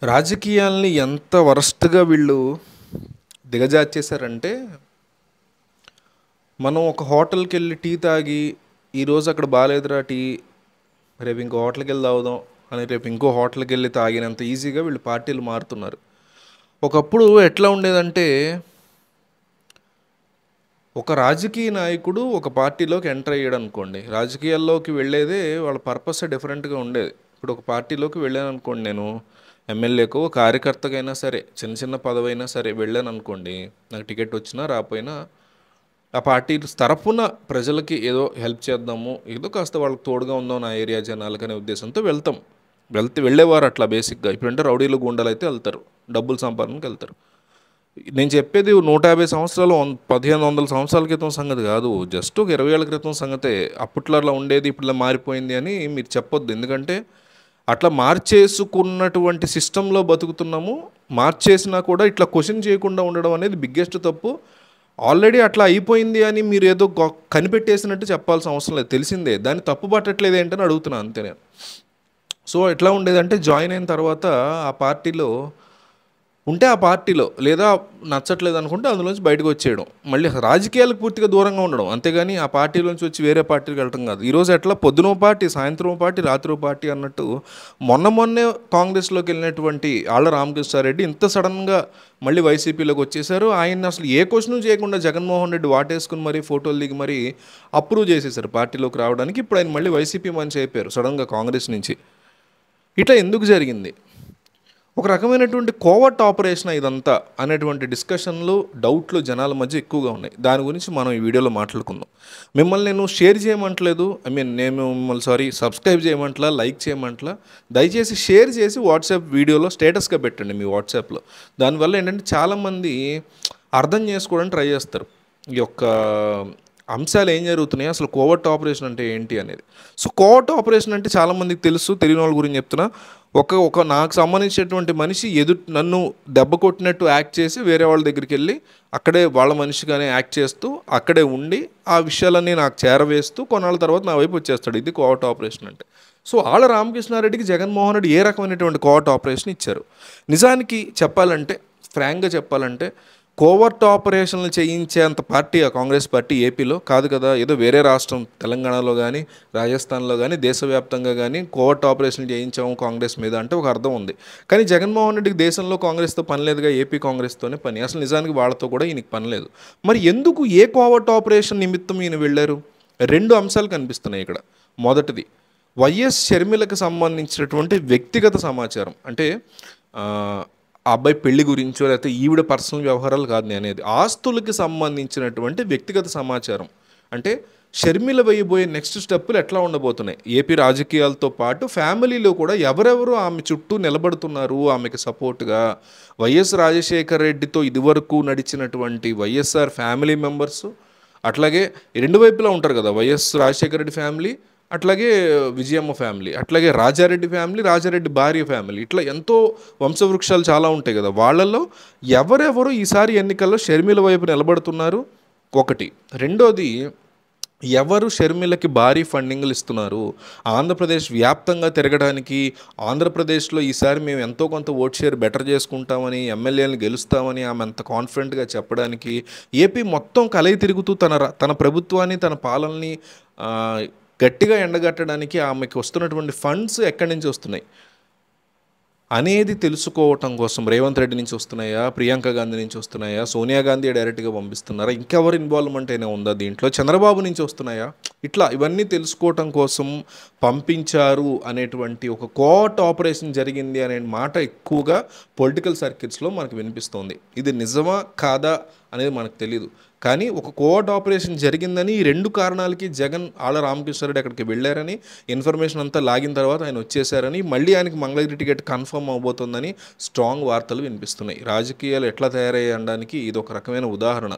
రాజకీయాల్ని ఎంత వరస్ట్‌గా వీళ్ళు దిగజార్చేశారంటే, మనం ఒక హోటల్‌కెళ్ళి టీ తాగి, ఈరోజు అక్కడ బాలేదురా టీ, రేపు ఇంకో హోటల్‌కెళ్ళి తాగుదాం అని రేపు ఇంకో హోటల్‌కెళ్ళి తాగినంత ఈజీగా వీళ్ళు పార్టీలు మారుతున్నారు. ఒకప్పుడు ఎట్లా ఉండేదంటే, ఒక రాజకీయ నాయకుడు ఒక పార్టీలోకి ఎంటర్ అయ్యాడనుకోండి, రాజకీయాల్లోకి వెళ్ళేదే వాళ్ళ పర్పసే డిఫరెంట్‌గా ఉండేది. ఇప్పుడు ఒక పార్టీలోకి వెళ్ళాననుకోండి నేను, ఎమ్మెల్యేకో కార్యకర్తకైనా సరే, చిన్న చిన్న పదవైనా సరే వెళ్ళాననుకోండి, నాకు టికెట్ వచ్చినా రాపోయినా ఆ పార్టీ తరఫున ప్రజలకి ఏదో హెల్ప్ చేద్దాము, ఏదో కాస్త వాళ్ళకి తోడుగా ఉందాం నా ఏరియా జనాలకనే ఉద్దేశంతో వెళ్తాం. వెళ్ళేవారు అట్లా బేసిక్గా. ఇప్పుడంటే రౌడీలు గుండాలు అయితే వెళ్తారు, డబ్బులు సంపాదనకి వెళ్తారు. నేను చెప్పేది 150 సంవత్సరాలు 1500 సంవత్సరాల క్రితం సంగతి కాదు, జస్ట్ ఒక 20 ఏళ్ళ క్రితం సంగతే. అప్పట్లో అలా ఉండేది, ఇప్పుడు ఇలా మారిపోయింది అని మీరు చెప్పొద్దు. ఎందుకంటే అట్లా మార్చేసుకున్నటువంటి సిస్టంలో బతుకుతున్నాము. మార్చేసినా కూడా ఇట్లా క్వశ్చన్ చేయకుండా ఉండడం అనేది బిగ్గెస్ట్ తప్పు. ఆల్రెడీ అట్లా అయిపోయింది అని మీరు ఏదో కనిపెట్టేసినట్టు చెప్పాల్సిన అవసరం లేదు, తెలిసిందే. దాన్ని తప్పు పట్టట్లేదు ఏంటని అడుగుతున్నాను అంతే నేను. సో ఎట్లా ఉండేదంటే, జాయిన్ అయిన తర్వాత ఆ పార్టీలో ఉంటే ఆ పార్టీలో, లేదా నచ్చట్లేదు అనుకుంటే అందులోంచి బయటకు వచ్చేయడం, మళ్ళీ రాజకీయాలకు పూర్తిగా దూరంగా ఉండడం, అంతేగాని ఆ పార్టీలోంచి వచ్చి వేరే పార్టీకి వెళ్ళటం కాదు. ఈరోజు ఎట్లా పొద్దునో పార్టీ, సాయంత్రం పార్టీ, రాత్రి పార్టీ అన్నట్టు మొన్నే కాంగ్రెస్లోకి వెళ్ళినటువంటి ఆళ్ల రామకృష్ణారెడ్డి ఇంత సడన్గా మళ్ళీ వైసీపీలోకి వచ్చేసారు. ఆయన్ని అసలు ఏ క్వశ్చన్ చేయకుండా జగన్మోహన్ రెడ్డి వాటేసుకుని మరీ ఫోటోలు దిగి మరీ అప్రూవ్ చేసేసారు పార్టీలోకి రావడానికి. ఇప్పుడు ఆయన మళ్ళీ వైసీపీ మనిషి అయిపోయారు సడన్గా కాంగ్రెస్ నుంచి. ఇట్లా ఎందుకు జరిగింది? ఒక రకమైనటువంటి కోవర్ట్ ఆపరేషన్ ఇదంతా అనేటువంటి డిస్కషన్లు, డౌట్లు జనాల మధ్య ఎక్కువగా ఉన్నాయి. దాని గురించి మనం ఈ వీడియోలో మాట్లాడుకుందాం. మిమ్మల్ని నేను షేర్ చేయమంటలేదు, నేను మిమ్మల్ని సబ్స్క్రైబ్ చేయమంటలా, లైక్ చేయమంటలా. దయచేసి షేర్ చేసి వాట్సాప్ వీడియోలో స్టేటస్గా పెట్టండి మీ వాట్సాప్లో. దానివల్ల ఏంటంటే చాలామంది అర్థం చేసుకోవడానికి ట్రై చేస్తారు ఈ యొక్క అంశాలు ఏం జరుగుతున్నాయి, అసలు కోవర్ట్ ఆపరేషన్ అంటే ఏంటి అనేది. సో కోవర్ట్ ఆపరేషన్ అంటే చాలామందికి తెలుసు, తెలియని వాళ్ళ గురించి చెప్తున్నా. ఒక నాకు సంబంధించినటువంటి మనిషి నన్ను దెబ్బ కొట్టినట్టు యాక్ట్ చేసి వేరే వాళ్ళ దగ్గరికి వెళ్ళి అక్కడే వాళ్ళ మనిషిగానే యాక్ట్ చేస్తూ అక్కడే ఉండి ఆ విషయాలన్నీ నాకు చేరవేస్తూ కొన్నాళ్ళ తర్వాత నా వైపు వచ్చేస్తాడు. ఇది కోవర్ట్ ఆపరేషన్ అంటే. సో ఆళ్ల రామకృష్ణారెడ్డికి జగన్మోహన్ రెడ్డి ఏ రకమైనటువంటి కోవర్ట్ ఆపరేషన్ ఇచ్చారు? నిజానికి చెప్పాలంటే, ఫ్రాంక్గా చెప్పాలంటే, కోవర్ట్ ఆపరేషన్లు చేయించేంత పార్టీ ఆ కాంగ్రెస్ పార్టీ ఏపీలో కాదు కదా. ఏదో వేరే రాష్ట్రం తెలంగాణలో కానీ, రాజస్థాన్లో కానీ, దేశవ్యాప్తంగా కానీ కోవర్ట్ ఆపరేషన్లు చేయించాము కాంగ్రెస్ మీద అంటే ఒక అర్థం ఉంది. కానీ జగన్మోహన్ రెడ్డికి దేశంలో కాంగ్రెస్తో పని లేదుగా, ఏపీ కాంగ్రెస్తోనే పని. అసలు నిజానికి వాళ్ళతో కూడా ఈయనకి పని లేదు. మరి ఎందుకు, ఏ కోవర్ట్ ఆపరేషన్ నిమిత్తం ఈయన వెళ్ళారు? రెండు అంశాలు కనిపిస్తున్నాయి ఇక్కడ. మొదటిది, వైఎస్ షర్మిలకు సంబంధించినటువంటి వ్యక్తిగత సమాచారం. అంటే ఆ అబ్బాయి పెళ్లి గురించో లేకపోతే ఈవిడ పర్సనల్ వ్యవహారాలు కాదు నేను అనేది, ఆస్తులకి సంబంధించినటువంటి వ్యక్తిగత సమాచారం. అంటే షర్మిల వేయబోయే నెక్స్ట్ స్టెప్పులు ఎట్లా ఉండబోతున్నాయి, ఏపీ రాజకీయాలతో పాటు ఫ్యామిలీలో కూడా ఎవరెవరు ఆమె చుట్టూ నిలబడుతున్నారు ఆమెకి సపోర్ట్గా. వైఎస్ రాజశేఖర రెడ్డితో ఇదివరకు నడిచినటువంటి వైఎస్ఆర్ ఫ్యామిలీ మెంబర్స్, అట్లాగే రెండు వైపులా ఉంటారు కదా, వైఎస్ రాజశేఖర రెడ్డి ఫ్యామిలీ, అట్లాగే విజయమ్మ ఫ్యామిలీ, అట్లాగే రాజారెడ్డి ఫ్యామిలీ, రాజారెడ్డి భార్య ఫ్యామిలీ, ఇట్లా ఎంతో వంశవృక్షాలు చాలా ఉంటాయి కదా. వాళ్ళల్లో ఎవరెవరు ఈసారి ఎన్నికల్లో షర్మిల వైపు నిలబడుతున్నారు ఒకటి. రెండోది, ఎవరు షర్మిలకి భారీ ఫండింగ్లు ఇస్తున్నారు, ఆంధ్రప్రదేశ్ వ్యాప్తంగా తిరగడానికి, ఆంధ్రప్రదేశ్లో ఈసారి మేము ఎంతో కొంత ఓట్ షేర్ బెటర్ చేసుకుంటామని, ఎమ్మెల్యేలను గెలుస్తామని ఆమె అంత కాన్ఫిడెంట్గా చెప్పడానికి, ఏపీ మొత్తం కలయి తిరుగుతూ తన ప్రభుత్వాన్ని, తన పాలనని గట్టిగా ఎండగట్టడానికి ఆమెకి వస్తున్నటువంటి ఫండ్స్ ఎక్కడి నుంచి వస్తున్నాయి అనేది తెలుసుకోవటం కోసం రేవంత్ రెడ్డి నుంచి వస్తున్నాయా, ప్రియాంక గాంధీ నుంచి వస్తున్నాయా, సోనియా గాంధీ డైరెక్ట్గా పంపిస్తున్నారా, ఇంకెవరు ఇన్వాల్వ్మెంట్ అయినా ఉందా దీంట్లో, చంద్రబాబు నుంచి వస్తున్నాయా, ఇట్లా ఇవన్నీ తెలుసుకోవటం కోసం పంపించారు అనేటువంటి ఒక కోవర్ట్ ఆపరేషన్ జరిగింది అనే మాట ఎక్కువగా పొలిటికల్ సర్కిల్స్లో మనకు వినిపిస్తోంది. ఇది నిజమా కాదా అనేది మనకు తెలియదు. కానీ ఒక కోవర్ట్ ఆపరేషన్ జరిగిందని, ఈ రెండు కారణాలకి జగన్ ఆళ్ల రామకృష్ణారెడ్డి అక్కడికి వెళ్ళారని, ఇన్ఫర్మేషన్ అంతా లాగిన తర్వాత ఆయన వచ్చేసారని, మళ్ళీ ఆయనకి మంగళగిరి టికెట్ కన్ఫర్మ్ అవబోతోందని స్ట్రాంగ్ వార్తలు వినిపిస్తున్నాయి. రాజకీయాలు ఎట్లా తయారయ్యాయి అనడానికి ఇది ఒక రకమైన ఉదాహరణ.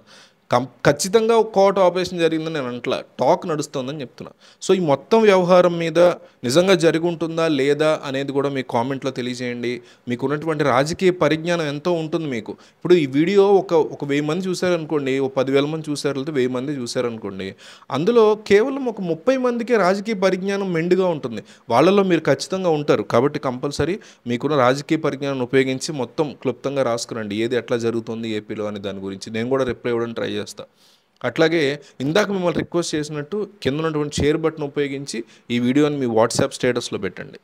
ఖచ్చితంగా కోర్టు ఆపరేషన్ జరిగిందని నేను అంటలా, టాక్ నడుస్తుందని చెప్తున్నా. సో ఈ మొత్తం వ్యవహారం మీద నిజంగా జరిగి ఉంటుందా లేదా అనేది కూడా మీ కామెంట్లో తెలియజేయండి. మీకు ఉన్నటువంటి రాజకీయ పరిజ్ఞానం ఎంతో ఉంటుంది మీకు. ఇప్పుడు ఈ వీడియో ఒక 1000 మంది చూశారనుకోండి, ఓ 10,000 మంది చూశారు, లేదా 1000 మంది చూశారనుకోండి, అందులో కేవలం ఒక 30 మందికే రాజకీయ పరిజ్ఞానం మెండుగా ఉంటుంది. వాళ్ళలో మీరు ఖచ్చితంగా ఉంటారు. కాబట్టి కంపల్సరీ మీకున్న రాజకీయ పరిజ్ఞానం ఉపయోగించి మొత్తం క్లుప్తంగా రాసుకురండి, ఏది ఎట్లా జరుగుతుంది ఏపీలో అనే దాని గురించి. నేను కూడా రిప్లై ఇవ్వడానికి ట్రై చేస్తా. అట్లాగే ఇందాక మిమ్మల్ని రిక్వెస్ట్ చేసినట్టు కింద ఉన్నటువంటి షేర్ బటన్ ఉపయోగించి ఈ వీడియోని మీ వాట్సాప్ స్టేటస్లో పెట్టండి.